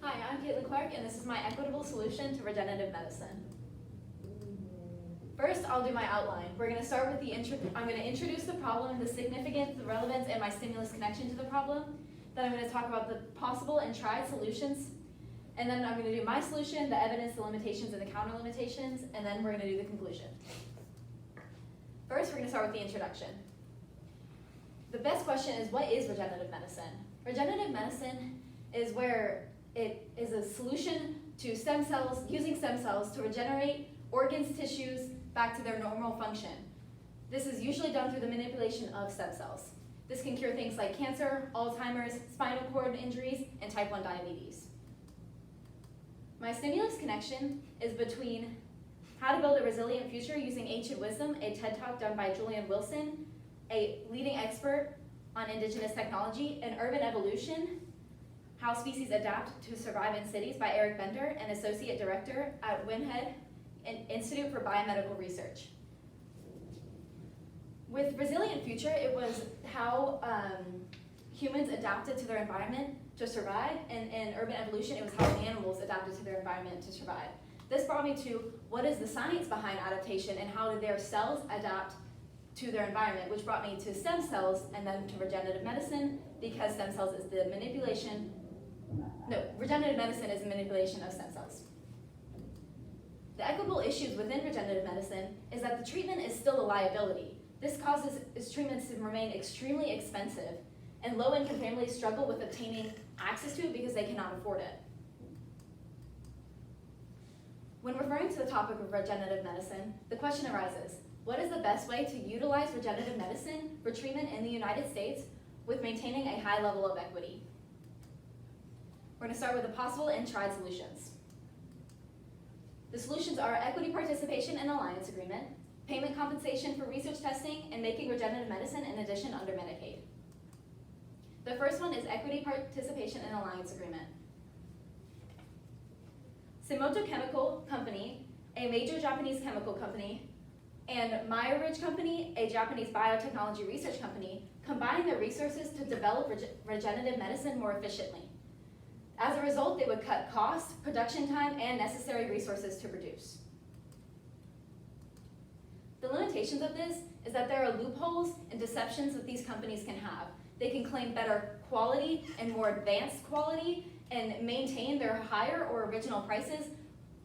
Hi, I'm Caitlin Clark, and this is my equitable solution to regenerative medicine. First, I'll do my outline. We're going to start with I'm going to introduce the problem, the significance, the relevance, and my stimulus connection to the problem. Then I'm going to talk about the possible and tried solutions. And then I'm going to do my solution, the evidence, the limitations, and the counter limitations, and then we're going to do the conclusion. First, we're going to start with the introduction. The best question is, what is regenerative medicine? Regenerative medicine is where it is a solution to stem cells, using stem cells to regenerate organs, tissues back to their normal function. This is usually done through the manipulation of stem cells. This can cure things like cancer, Alzheimer's, spinal cord injuries, and type 1 diabetes. My stimulus connection is between How to Build a Resilient Future Using Ancient Wisdom, a TED Talk done by Julian Wilson, a leading expert on indigenous technology, and Urban Evolution, How Species Adapt to Survive in Cities by Eric Bender, an associate director at Winhead Institute for Biomedical Research. With Resilient Future, it was how humans adapted to their environment to survive, and in Urban Evolution, it was how animals adapted to their environment to survive. This brought me to what is the science behind adaptation and how do their cells adapt to their environment, which brought me to stem cells and then to regenerative medicine, because stem cells is the regenerative medicine is the manipulation of stem cells. The equitable issues within regenerative medicine is that the treatment is still a liability. This causes its treatments to remain extremely expensive, and low-income families struggle with obtaining access to it because they cannot afford it. When referring to the topic of regenerative medicine, the question arises, what is the best way to utilize regenerative medicine for treatment in the United States with maintaining a high level of equity? We're going to start with the possible and tried solutions. The solutions are equity participation and alliance agreement, payment compensation for research testing, and making regenerative medicine an addition under Medicaid. The first one is equity participation and alliance agreement. Simoto Chemical Company, a major Japanese chemical company, and Meyer Ridge Company, a Japanese biotechnology research company, combined their resources to develop regenerative medicine more efficiently. As a result, they would cut costs, production time, and necessary resources to produce. The limitations of this is that there are loopholes and deceptions that these companies can have. They can claim better quality and more advanced quality and maintain their higher or original prices.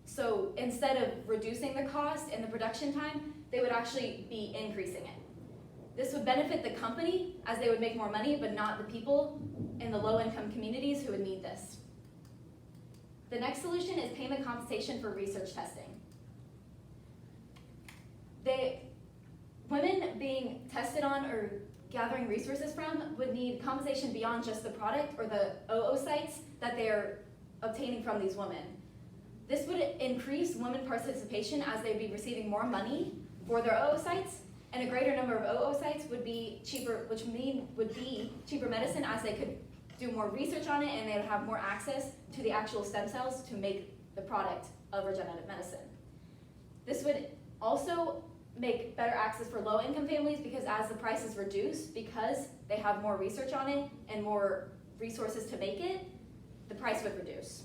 So instead of reducing the cost and the production time, they would actually be increasing it. This would benefit the company as they would make more money, but not the people in the low-income communities who would need this. The next solution is payment compensation for research testing. Women being tested on or gathering resources from would need compensation beyond just the product or the oocytes that they are obtaining from these women. This would increase women participation as they'd be receiving more money for their oocytes, and a greater number of oocytes would be cheaper, which would be cheaper medicine as they could do more research on it and they would have more access to the actual stem cells to make the product of regenerative medicine. This would also make better access for low-income families because as the price is reduced, because they have more research on it and more resources to make it, the price would reduce.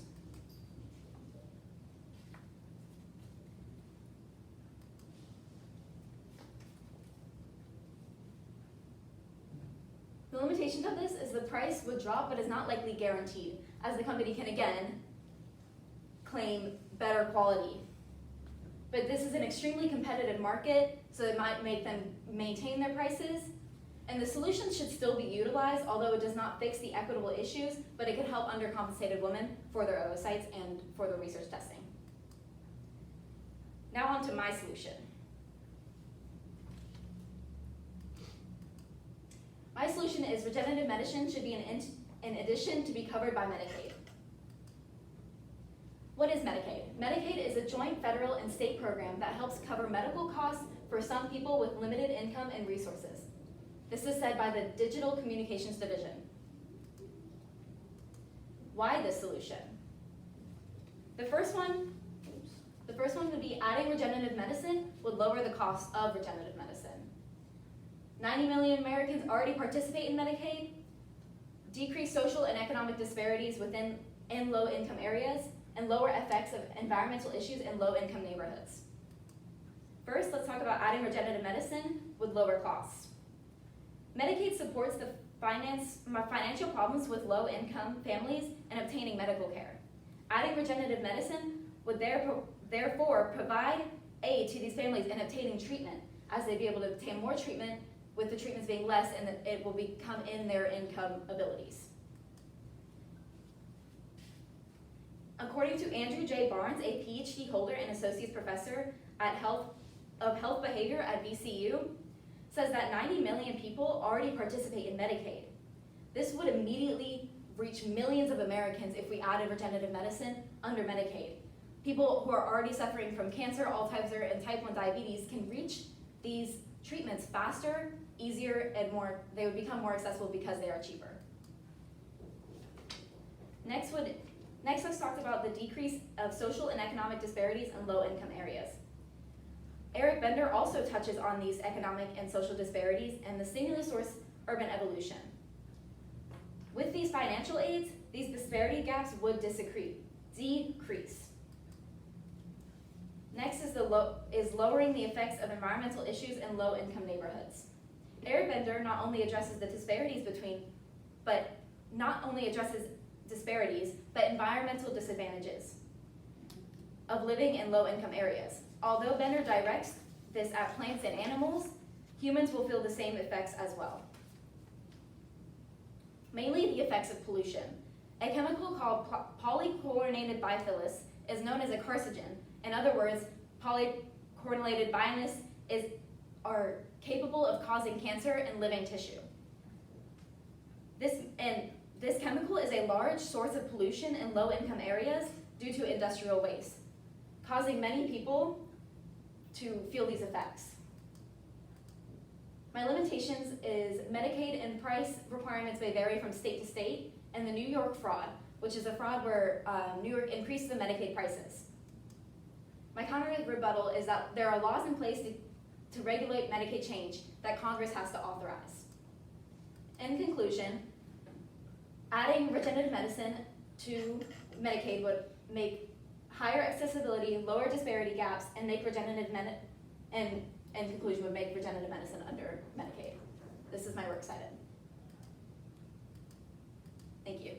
The limitations of this is the price would drop, but is not likely guaranteed, as the company can again claim better quality. But this is an extremely competitive market, so it might make them maintain their prices. And the solution should still be utilized, although it does not fix the equitable issues, but it could help undercompensated women for their oocytes and for the research testing. Now on to my solution. My solution is regenerative medicine should be an addition to be covered by Medicaid. What is Medicaid? Medicaid is a joint federal and state program that helps cover medical costs for some people with limited income and resources. This is said by the Digital Communications Division. Why this solution? The first one would be adding regenerative medicine would lower the cost of regenerative medicine. 90 million Americans already participate in Medicaid. Decrease social and economic disparities within in low-income areas, and lower effects of environmental issues in low-income neighborhoods. First, let's talk about adding regenerative medicine with lower costs. Medicaid supports the financial problems with low-income families in obtaining medical care. Adding regenerative medicine would therefore provide aid to these families in obtaining treatment, as they'd be able to obtain more treatment with the treatments being less, and it will become in their income abilities. According to Andrew J. Barnes, a PhD holder and associate professor of health behavior at VCU, says that 90 million people already participate in Medicaid. This would immediately reach millions of Americans if we added regenerative medicine under Medicaid. People who are already suffering from cancer, Alzheimer's, and type 1 diabetes can reach these treatments faster, easier, and they would become more accessible because they are cheaper. Next, let's talk about the decrease of social and economic disparities in low-income areas. Eric Bender also touches on these economic and social disparities and the stimulus source urban evolution. With these financial aids, these disparity gaps would decrease. Next is lowering the effects of environmental issues in low-income neighborhoods. Eric Bender not only addresses disparities, but environmental disadvantages of living in low-income areas. Although Bender directs this at plants and animals, humans will feel the same effects as well. Mainly the effects of pollution. A chemical called polychlorinated biphenyls is known as a carcinogen. In other words, polychlorinated biphenyls are capable of causing cancer in living tissue. This chemical is a large source of pollution in low-income areas due to industrial waste, causing many people to feel these effects. My limitations is Medicaid and price requirements may vary from state to state, and the New York fraud, which is a fraud where New York increased the Medicaid prices. My counter rebuttal is that there are laws in place to regulate Medicaid change that Congress has to authorize. In conclusion, adding regenerative medicine to Medicaid would make higher accessibility, lower disparity gaps, and make regenerative medicine under Medicaid. This is my works cited. Thank you.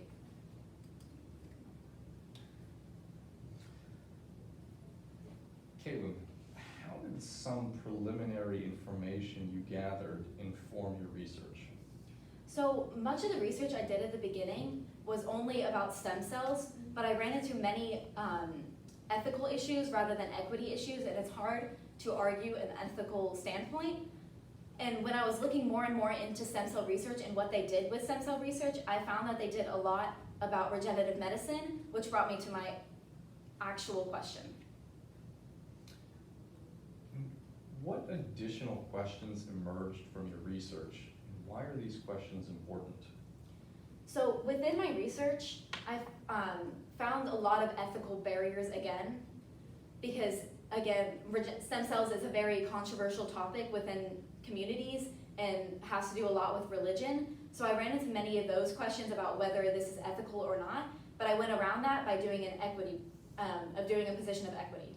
Caitlin, how did some preliminary information you gathered inform your research? So much of the research I did at the beginning was only about stem cells, but I ran into many ethical issues rather than equity issues, and it's hard to argue an ethical standpoint. And when I was looking more and more into stem cell research and what they did with stem cell research, I found that they did a lot about regenerative medicine, which brought me to my actual question. What additional questions emerged from your research, and why are these questions important? So within my research, I found a lot of ethical barriers again, because again, stem cells is a very controversial topic within communities and has to do a lot with religion. So I ran into many of those questions about whether this is ethical or not, but I went around that by doing doing a position of equity.